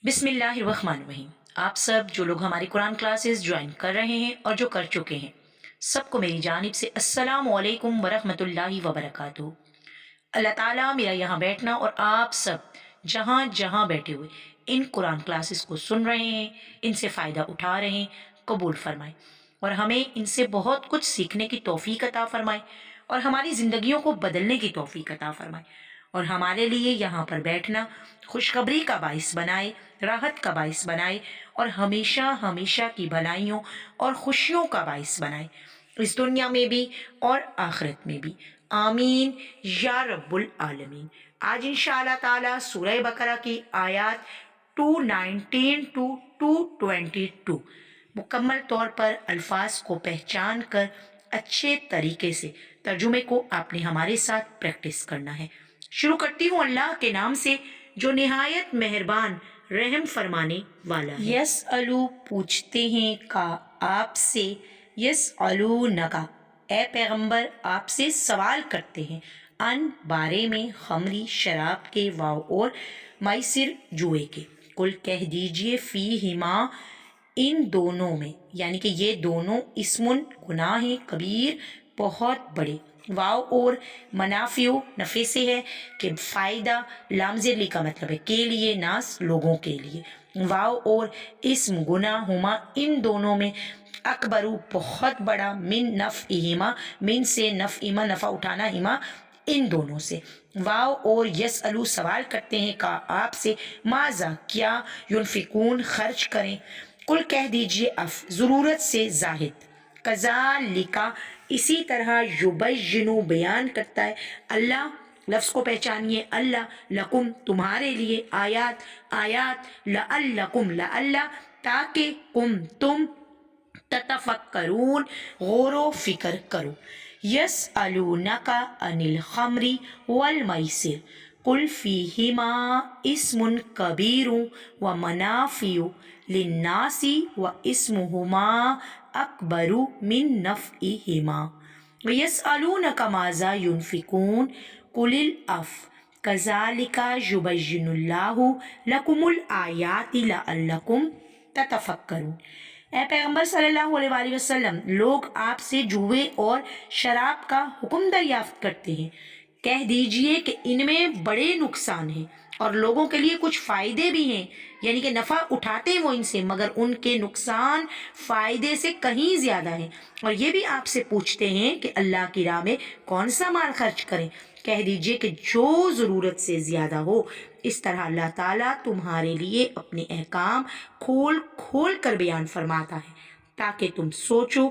بسم اللہ الرحمن الرحیم۔ آپ سب جو لوگ ہماری قرآن کلاسز جوائن کر رہے ہیں اور جو کر چکے ہیں، سب کو میری جانب سے السلام علیکم ورحمۃ اللہ وبرکاتہ۔ اللہ تعالیٰ میرا یہاں بیٹھنا اور آپ سب جہاں جہاں بیٹھے ہوئے ان قرآن کلاسز کو سن رہے ہیں، ان سے فائدہ اٹھا رہے ہیں، قبول فرمائے اور ہمیں ان سے بہت کچھ سیکھنے کی توفیق عطا فرمائے اور ہماری زندگیوں کو بدلنے کی توفیق عطا فرمائے اور ہمارے لیے یہاں پر بیٹھنا خوشخبری کا باعث بنائے، راحت کا باعث بنائے اور ہمیشہ ہمیشہ کی بھلائیوں اور خوشیوں کا باعث بنائے، اس دنیا میں بھی اور آخرت میں بھی، آمین یا رب العالمین۔ آج انشاءاللہ تعالی سورہ بقرہ کی آیات 219 to 222 مکمل طور پر الفاظ کو پہچان کر اچھے طریقے سے ترجمے کو آپ نے ہمارے ساتھ پریکٹس کرنا ہے۔ شروع کرتی ہوں اللہ کے نام سے جو نہایت مہربان رحم فرمانے والا ہے۔ یسألو پوچھتے ہیں کا آپ سے، یسألونکا اے پیغمبر آپ سے سوال کرتے ہیں، ان بارے میں خمری شراب کے واو اور میسر جوئے کے، کل کہہ دیجئے فیہما ان دونوں میں، یعنی کہ یہ دونوں اسمن گناہ ہیں کبیر بہت بڑے، واو اور منافع نفع سے ہے کہ فائدہ، لام زیر کا مطلب ہے کے لیے، ناس لوگوں کے لیے، واو اور اسم گناہ ہما ان دونوں میں، اکبرو بہت بڑا، من نفعہما من سے نفعہما نفع اٹھانا ہما ان دونوں سے، واو اور یسألو سوال کرتے ہیں کا آپ سے، ماذا کیا، ینفقون خرچ کریں، کل کہہ دیجئے اف ضرورت سے زاہد، کذالک اسی طرح یبینو بیان کرتا ہے اللہ، لفظ کو پہچانیے اللہ، لکم تمہارے لیے، آیات لعلکم لعل تاکہ تم تتفکرون غور و فکر کرو، یسألونک عن الخمر والمیسر قل فیہما اسم کبیر ومنافع للناس واسمہما اکبر من نفعہما ویسألونک ماذا ینفقون قل العفو کذالک یبین اللہ لکم الآیات لعلکم تتفکرون۔ اے پیغمبر صلی اللہ علیہ وآلہ وسلم، لوگ آپ سے جوئے اور شراب کا حکم دریافت کرتے ہیں، کہہ دیجئے کہ ان میں بڑے نقصان ہیں اور لوگوں کے لیے کچھ فائدے بھی ہیں، یعنی کہ نفع اٹھاتے ہیں وہ ان سے مگر ان کے نقصان فائدے سے کہیں زیادہ ہیں، اور یہ بھی آپ سے پوچھتے ہیں کہ اللہ کی راہ میں کون سا مال خرچ کریں، کہہ دیجئے کہ جو ضرورت سے زیادہ ہو۔ اس طرح اللہ تعالیٰ تمہارے لیے اپنے احکام کھول کھول کر بیان فرماتا ہے تاکہ تم سوچو،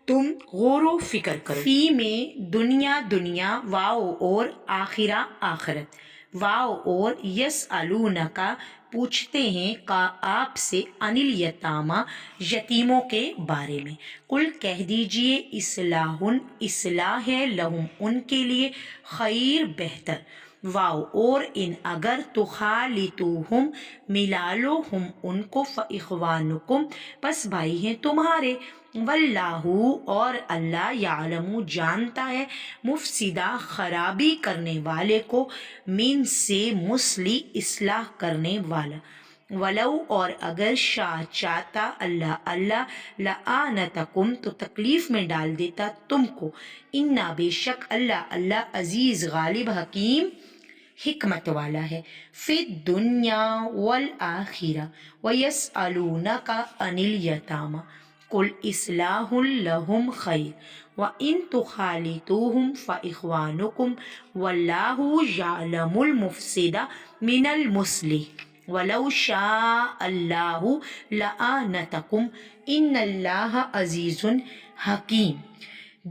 تم غور و فکر کرو۔ فی میں دنیا دنیا، واو اور آخرہ آخرت، واو اور یسألونکا پوچھتے ہیں کا آپ سے، عن الیتامی یتیموں کے بارے میں، قل کہہ دیجئے اصلاح اصلاح ہے، لہم ان کے لیے، خیر بہتر، واو اور ان اگر تخالطوہم ملا لو ہم ان کو، فاخوانکم پس بھائی ہیں تمہارے، واللہ اور اللہ یعلم جانتا ہے، مفسدہ خرابی کرنے والے کو، من سے مصلح اصلاح کرنے والا، ولو اور اگر شاہ چاہتا اللہ لآنتکم تو تکلیف میں ڈال دیتا تم کو، انا بے شک اللہ عزیز غالب حکیم حکمت والا ہے، فی الدنیا والآخرہ ویسألونک عن الیتامی قل اصلاح لہم خیر وان تخالطوہم فاخوانکم واللہ یعلم المفسد من المصلح ولو شاء اللہ لآنتکم ان اللہ عزیز حکیم۔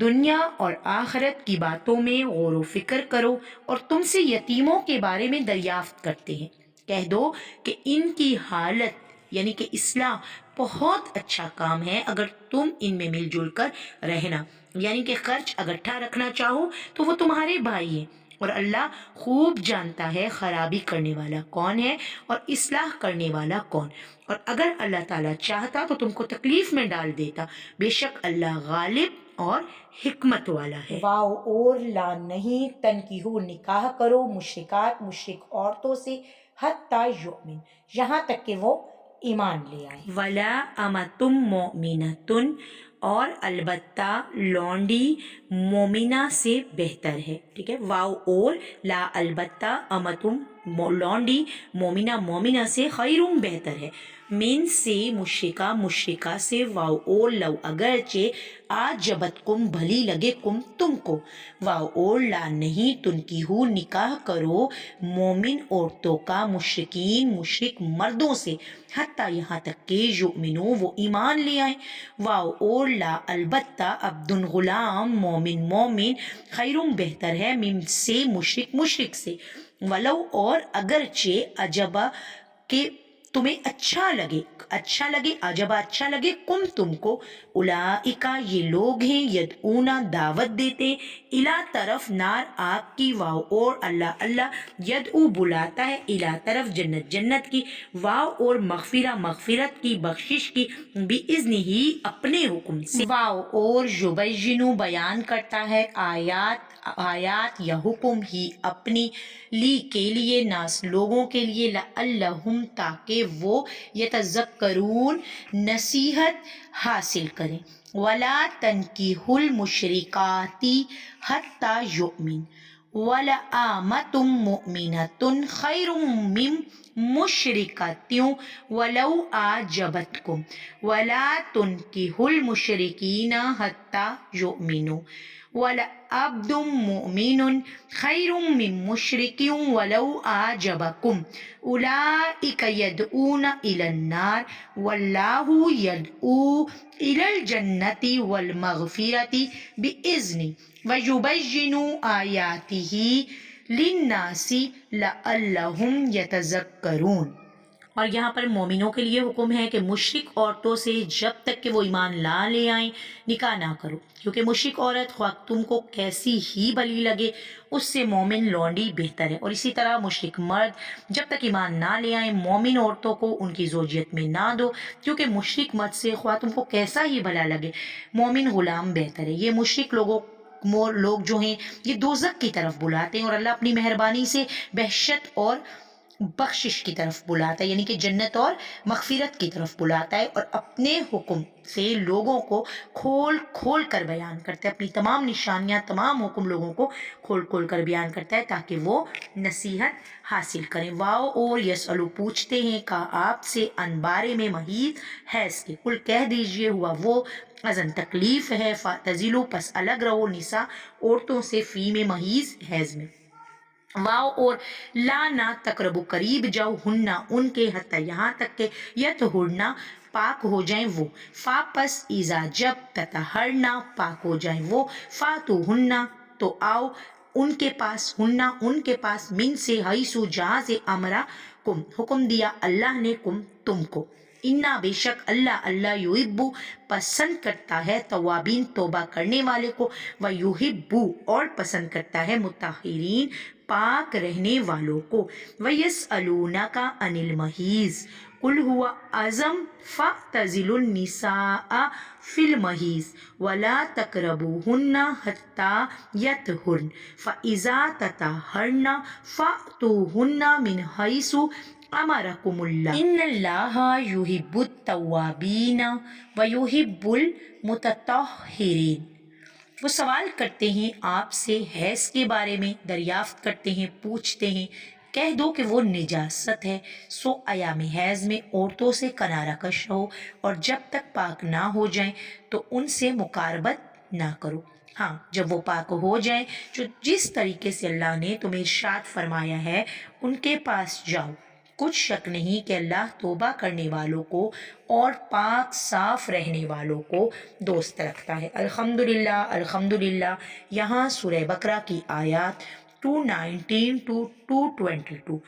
دنیا اور آخرت کی باتوں میں غور و فکر کرو اور تم سے یتیموں کے بارے میں دریافت کرتے ہیں، کہہ دو کہ ان کی حالت یعنی کہ اصلاح بہت اچھا کام ہے اگر تم ان میں مل جل کر رہنا، یعنی کہ خرچ اکٹھا رکھنا چاہو تو وہ تمہارے بھائی ہیں اور اللہ خوب جانتا ہے خرابی کرنے والا کون ہے اور اصلاح کرنے والا کون، اور اگر اللہ تعالیٰ چاہتا تو تم کو تکلیف میں ڈال دیتا، بے شک اللہ غالب اور حکمت والا ہے۔ واو اور لا نہیں، تنکیحو نکاح کرو، مشرکات مشرک عورتوں سے، حتی یؤمن، یہاں تک کہ وہ ایمان لے آئیں. ولا امتم مؤمنتن، اور البتہ لونڈی مومنہ سے بہتر ہے. ٹھیک ہے، واو اور لا البتہ امتم لونڈی مومنہ سے خیرم بہتر ہے، من سے مشرکہ سے، واو اور لو اگرچہ آجبتکم بھلی لگے کم تم کو، واو اور لا نہیں تنکیہو نکاح کرو مومن عورتوں کا مشرکین مشرک مردوں سے، حتیٰ یہاں تک کہ یؤمنو وہ ایمان لے آئیں، واو اور لا البتہ عبد غلام مومن خیرم بہتر ہے، من سے مشرک سے، ولو اور اگرچہ عجبہ کہ تمہیں اچھا لگے عجبہ اچھا لگے کم تم کو، اولئکا یہ لوگ ہیں، یدعونا دعوت دیتے، الا طرف نار آگ کی، واو اور اللہ یدعو بلاتا ہے، الا طرف جنت کی، واو اور مغفرت کی، بخشش کی، باذن ہی اپنے حکم سے، واو اور یبینو بیان کرتا ہے آیات یا حکم ہی اپنی، لی کے لیے، ناس لوگوں کے لیے، لعلہم تاکہ وہ یتذکرون نصیحت حاصل کریں. ولا تنکحوا المشرکات حتی یؤمن، ولأمۃ مؤمنۃ خیر من مشرکۃ ولو اعجبتکم، ولا تنکحوا المشرکین حتی یؤمنوا، ولعبد مؤمن خیر من مشرک ولو اعجبکم، اولئک یدعون الی النار واللہ یدعو الی الجنۃ والمغفرۃ باذنہ ویبین آیاتہ للناس لعلہم یتذکرون. اور یہاں پر مومنوں کے لیے حکم ہے کہ مشرک عورتوں سے جب تک کہ وہ ایمان لا لے آئیں نکاح نہ کرو، کیونکہ مشرک عورت خواہ تم کو کیسی ہی بھلی لگے اس سے مومن لونڈی بہتر ہے. اور اسی طرح مشرک مرد جب تک ایمان نہ لے آئیں مومن عورتوں کو ان کی زوجیت میں نہ دو، کیونکہ مشرک مرد سے خواہ تم کو کیسا ہی بھلا لگے مومن غلام بہتر ہے. یہ مشرک لوگ جو ہیں یہ دوزخ کی طرف بلاتے ہیں، اور اللہ اپنی مہربانی سے بہشت اور بخشش کی طرف بلاتا ہے، یعنی کہ جنت اور مغفرت کی طرف بلاتا ہے، اور اپنے حکم سے لوگوں کو کھول کر بیان کرتا ہے، اپنی تمام نشانیاں تمام حکم لوگوں کو کھول کر بیان کرتا ہے تاکہ وہ نصیحت حاصل کریں. واو اور یسألو پوچھتے ہیں کا آپ سے ان بارے میں محیط حیض کے، کل کہہ دیجئے ہوا وہ اذن تکلیف ہے، فاعتزلوا پس الگ رہو، نساء عورتوں سے، فی میں محیض حیض میں. واو اور لا نہ تقربو قریب جاؤ، ہننا ان کے، حتی یہاں تک کہ یطہرنا پاک ہو جائیں وہ، فا پس ایزا جب، تطہرنا پاک ہو جائیں وہ، فاتو ہننا تو آؤ ان کے پاس، ہننا ان کے پاس، من سے حیثو جہاں سے، امرا کم حکم دیا اللہ نے، کم تم کو، انا بے شک اللہ یحب پسند کرتا ہے توابین توبہ کرنے والے کو، ویحب اور پسند کرتا ہے مطہرین پاک رہنے والوں کو. وَيَسْأَلُونَكَ عَنِ الْمَحِيضِ قُلْ هُوَ أَذًى فَاعْتَزِلُوا النِّسَاءَ فِي الْمَحِيضِ وَلَا تَقْرَبُوهُنَّ حَتَّى يَطْهُرْنَ فَإِذَا تَطَهَّرْنَ فَأْتُوهُنَّ مِنْ حَيْثُ أَمَرَكُمُ اللَّهُ إِنَّ اللَّهَ يُحِبُّ التَّوَّابِينَ وَيُحِبُّ الْمُتَطَهِّرِينَ. وہ سوال کرتے ہیں آپ سے حیض کے بارے میں، دریافت کرتے ہیں، پوچھتے ہیں، کہہ دو کہ وہ نجاست ہے، سو ایام حیض میں عورتوں سے کنارہ کش رہو، اور جب تک پاک نہ ہو جائیں تو ان سے مقاربت نہ کرو. ہاں جب وہ پاک ہو جائیں، جس طریقے سے اللہ نے تمہیں ارشاد فرمایا ہے ان کے پاس جاؤ. کچھ شک نہیں کہ اللہ توبہ کرنے والوں کو اور پاک صاف رہنے والوں کو دوست رکھتا ہے. الحمدللہ. یہاں سورہ بقرہ کی آیات 219 to 222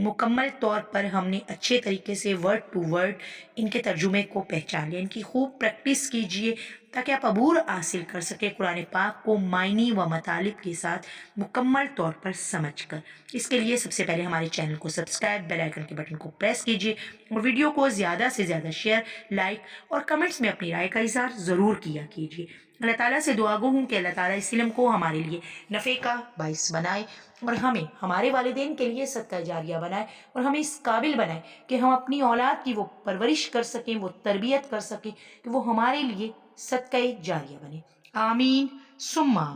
مکمل طور پر ہم نے اچھے طریقے سے ورڈ ٹو ورڈ ان کے ترجمے کو پہچان لیا. ان کی خوب پریکٹس کیجئے، تاکہ آپ عبور حاصل کر سکیں قرآن پاک کو معنی و مطالب کے ساتھ مکمل طور پر سمجھ کر۔ اس کے لیے سب سے پہلے ہمارے چینل کو سبسکرائب، بیل آئیکن کے بٹن کو پریس کیجیے اور ویڈیو کو زیادہ سے زیادہ شیئر، لائک اور کمنٹس میں اپنی رائے کا اظہار ضرور کیا کیجیے۔ اللہ تعالیٰ سے دعا گو ہوں کہ اللہ تعالیٰ اس علم کو ہمارے لیے نفع کا باعث بنائے اور ہمیں ہمارے والدین کے لیے صدقہ جاریہ بنائے اور ہمیں اس قابل بنائے کہ ہم اپنی اولاد کی وہ پرورش کر سکیں، وہ تربیت کر سکیں کہ وہ ہمارے لیے صدقہ جاریہ بنے۔ آمین ثم آمین۔